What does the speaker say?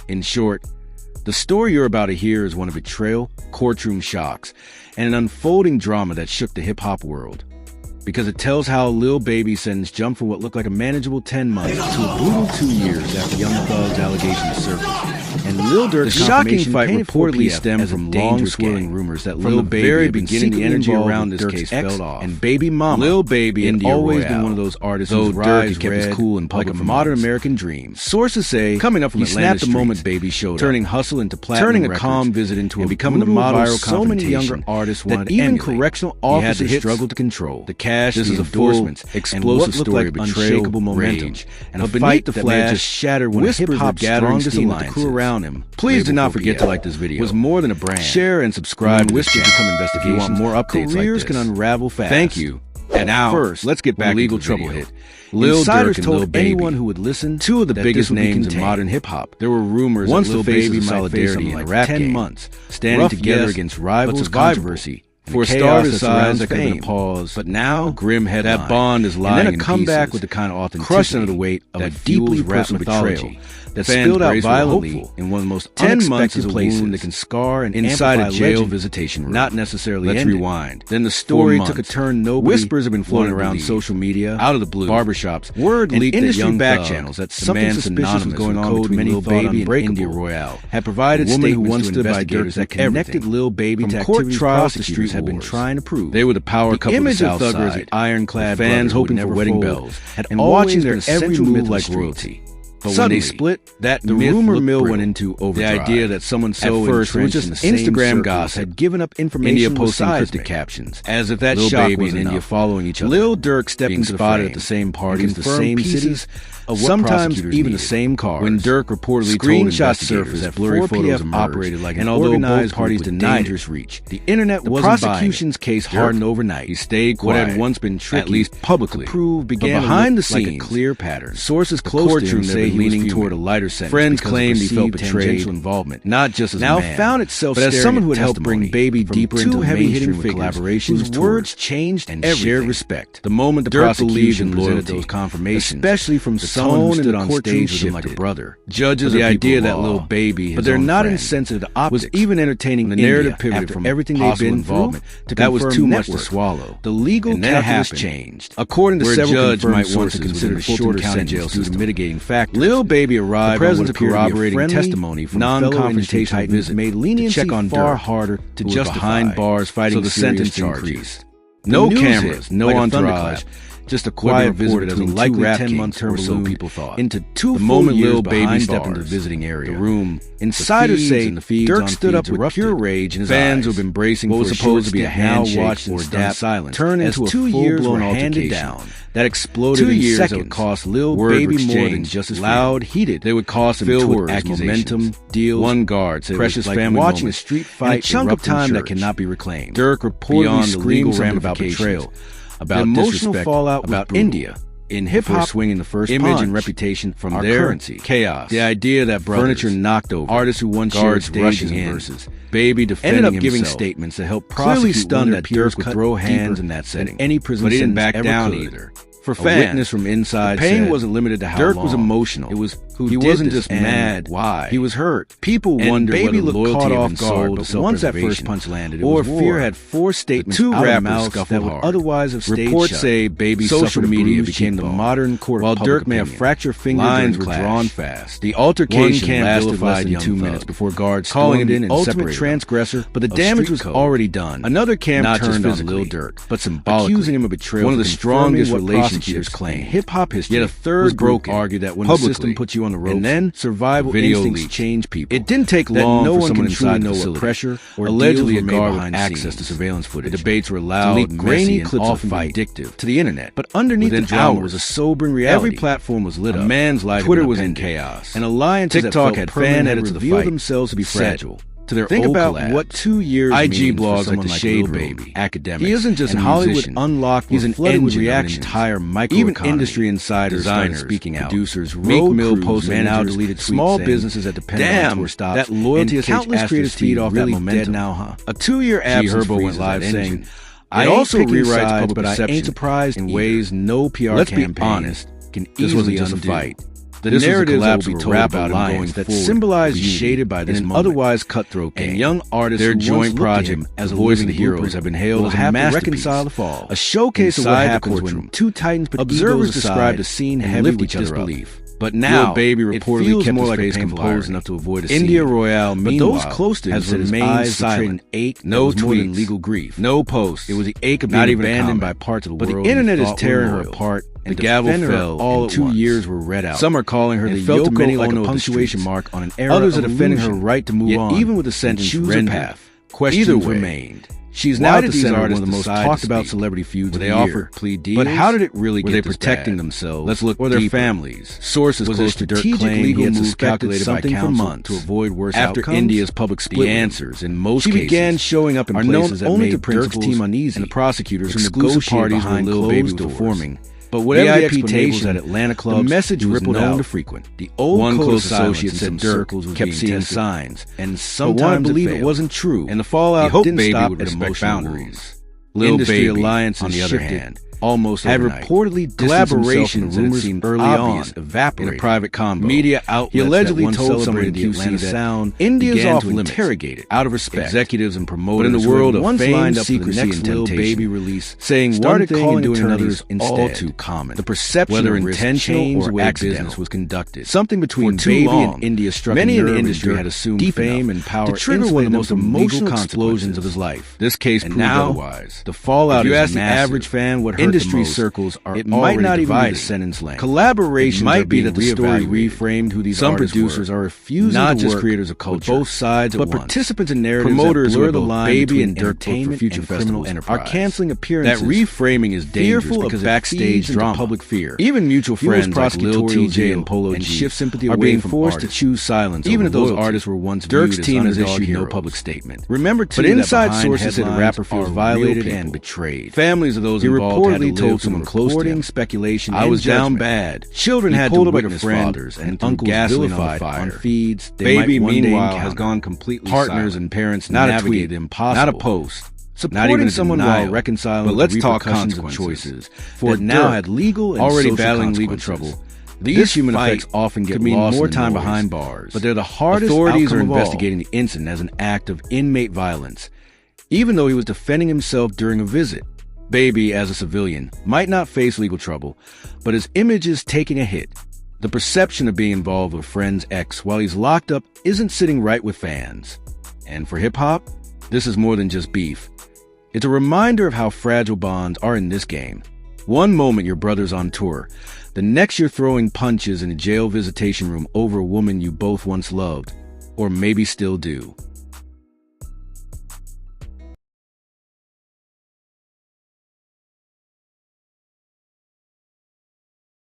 In short, the story you're about to hear is one of betrayal, courtroom shocks, and an unfolding drama that shook the hip-hop world. Because it tells how Lil Baby's sentence jumped from what looked like a manageable 10 months to a brutal 2 years after Young Thug's allegations surfaced. And Lil Durk's shocking fight reportedly stemmed from long swirling rumors that Lil Baby, very beginning, the energy around this case fell off. And Baby Mama, Lil Baby, had always been one of those artists whose rise kept his cool in public like a modern American dream. Sources say, coming up from Atlanta, snapped the moment Baby showed up, turning hustle into platinum, turning a calm visit into and becoming the model viral so many younger artists wanted that even correctional officers struggled to control. The cash, this is endorsements, explosive story of betrayal, unshakable momentum, and a fight that may just shattered when hip-hop's strongest alliances. Crew around him. Please do not forget to like this video. It was more than a brand. Share and subscribe to Whisper Become Investigation. If you want more updates careers like this, can unravel fast. Thank you. And now, first, let's get back legal trouble hit. Lil Durk told anyone who would listen two of the biggest names in modern hip-hop. There were rumors once that Lil Baby solidarity in a rap 10 months, standing together against rivals, controversy. For a star to size that could have been a pause, but now, grim headline. That bond is lying in pieces. And then a comeback with the kind of authenticity crushed under the weight of a deeply personal betrayal that spilled out violently in one of the most 10 months is a wound that can scar and inside a jail visitation room. Not necessarily Let's rewind. Then the story took a turn nobody whispers have been floating around social media, out of the blue, barbershops, word leaked at Young back channels that something suspicious was going on between Lil Baby and India Royale had provided statements who once stood by Durk that connected Lil Baby to court trials prosecutors had been trying to prove. They were the power couple of the South Side, ironclad fans hoping for wedding bells, and watching their every move like royalty. But suddenly, when they split, the rumor mill went into overdrive. The idea that someone so entrenched in the Instagram gossip had given up information. India posting cryptic captions, as if that Lil shock Baby was and India following each other. Lil Durk stepped into the frame at the same parties, the same cities, sometimes even the same cars. When Durk reportedly screenshots surfaced that blurry photos operated like an organized parties denied his reach. The internet wasn't buying it. The prosecution's case hardened overnight. He stayed quiet. What had once been tricky, at least publicly, to prove began behind the scenes like a clear pattern. Sources close to him say leaning toward a lighter sentence. Friends claimed he felt betrayed involvement, not just as a man, found itself but as someone who would help bring Baby deeper into heavy-hitting collaborations whose words changed and shared respect. The moment the prosecution presented those confirmations, especially from someone who stood on stage with him like a brother. Judges the idea that Lil Baby, but they're not insensitive to optics, was even entertaining the narrative pivoted from everything they've been involvement to that was too much to swallow. The legal calculus changed. According to several confirmed sources, might want to consider a shorter sentence due to mitigating factors. Lil Baby arrived on what appeared corroborating testimony from non-confrontational visit made leniency check on far harder to justify behind bars fighting so the sentence increased. No cameras, no entourage. Just a quiet visit as a likely 10-month term, so people thought. Into 2 the moment Lil Baby stepped into the visiting area, the room, insiders say Durk stood up with pure rage in his fans who have been bracing what was supposed to be a handshake or dap silence, turned into a 2 years were handed down. That exploded 2 years that would cost Lil Baby more than just as loud, heated. They would cost him tours, momentum, deals, one guard, precious family watching a street fight, a chunk of time that cannot be reclaimed. Durk reportedly screamed something about betrayal, about emotional fallout about India. In hip-hop, swinging the first image punch and reputation from our their currency. Chaos. The idea that furniture knocked over, artists who once shared stages and verses. Baby defending ended up giving statements that helped clearly stun that Durk would throw hands in that setting. Any prison but he didn't back down either. For fans, a witness from inside the pain wasn't limited to how Durk long. Was emotional. It was he wasn't just mad. Why? He was hurt. People wondered Baby whether loyalty caught off guard, but once that first punch landed, or fear had forced statements the 2 rappers that would otherwise have stayed Reports shut. Say Baby social media became the modern court. While Durk may have fractured fingers, lines were drawn fast. The altercation lasted less than 2 minutes before guards calling it in and ultimate transgressor. But the damage was already done. Another camp turned on Lil Durk, but symbolically accusing him of betrayal. One of the strongest relationships claimed. Hip-hop history. Yet a third group argued that when the system puts you on the ropes, and then survival instincts change people. It didn't take long for someone inside know what pressure or allegedly a guard with access to surveillance footage. The debates were loud, grainy clips often vindictive to the internet. But underneath the drama was a sobering reality. Every platform was lit up. A man's life. Twitter was in chaos. An alliance TikTok had fan edits revealed themselves to be fragile. To their Think about collabs. What 2 years IG blogs like the Shade Baby, academics. He isn't just a Hollywood unlocked. He's an engine reaction. Entire micro even industry insiders, designers, speaking out, producers, Meek Mill posted now deleted small businesses that depend on tour stops. That loyalty has countless creators feed off that momentum. Now, huh? A 2-year absence. Herbo went live saying, "I also rewrites public perception, but I ain't surprised in ways no PR campaign can easily just a fight." The narratives that will be told about alliance that symbolize shaded by this moment, otherwise cutthroat game. And young artists, their joint project as a voice of the heroes have been hailed as a masterpiece. Reconcile the fall, a showcase of what happens when two titans put observers describe the scene heavy with disbelief. But now, Lil Baby reportedly kept his face composed enough to avoid a scene. India Royale, meanwhile, but those close to him has remained silent. Ache, no tweets, legal grief, no posts. It was the ache of being abandoned by parts of the world. But the internet is tearing her apart. The gavel fell. All 2 years were read out. Some are calling her the Yoko Ono punctuation mark on an era. Others are defending her right to move on. Even with the sentence, choose a path. Questions remained. She's now at the center of one of the most talked about celebrity feuds of the year. They offered plea deals, but how did it really get this bad? Were they protecting themselves? Let's look or their families. Sources close to Durk claim he had suspected something for months to avoid worse outcomes. After India's public split, the answers in most cases began showing up in places that made Durk's team uneasy, and the prosecutors who negotiated parties behind Lil Baby were forming. But whatever the explanation at Atlanta clubs, the message rippled out to frequent. The old close associate said Durk kept seeing signs, and sometimes believed it wasn't true. And the fallout didn't stop at emotional boundaries. Lil Baby Alliance, on the other hand, almost had reportedly collaborations that seemed early on evaporated in a private combo. Media outlets he allegedly told someone in QC that sound India's off limits, interrogated out of respect. Executives and promoters, but in the world of fame, secrecy, and Lil Baby release, saying one thing and doing another instead. All too common. The perception, whether intentional or accidental, was conducted. Something between Baby and India struck many in the industry had assumed fame and power to trigger one of the most emotional explosions of his life. This case proved otherwise. The fallout is massive. If you ask the average fan what hurt industry circles are it might not even be the sentence length. Collaboration might be that the story reframed who these producers are refusing not to just work creators of culture, both sides but participants in narratives promoters that blur the line Baby and Durk for future festivals are canceling appearances. That reframing is dangerous because backstage drama, public fear. Even mutual friends like Lil TJ and Polo G shift sympathy are being forced to choose silence. Even if those artists were once Durk's team has issued no public statement. Remember too, but inside sources said the rapper feels violated and betrayed. Families of those involved had told someone close to him. Speculation. I was down bad. Children had to witness fathers and uncles vilified on feeds. Baby, meanwhile, has gone completely partners and parents not a tweet, impossible, not a post. Supporting someone while reconciling, but let's talk consequences. Choices for it now had legal and already battling legal trouble. These human effects often get lost more time behind bars, but they're the hardest. Authorities are investigating the incident as an act of inmate violence, even though he was defending himself during a visit. Baby, as a civilian, might not face legal trouble, but his image is taking a hit. The perception of being involved with a friend's ex while he's locked up isn't sitting right with fans. And for hip-hop, this is more than just beef. It's a reminder of how fragile bonds are in this game. One moment your brother's on tour, the next you're throwing punches in a jail visitation room over a woman you both once loved, or maybe still do.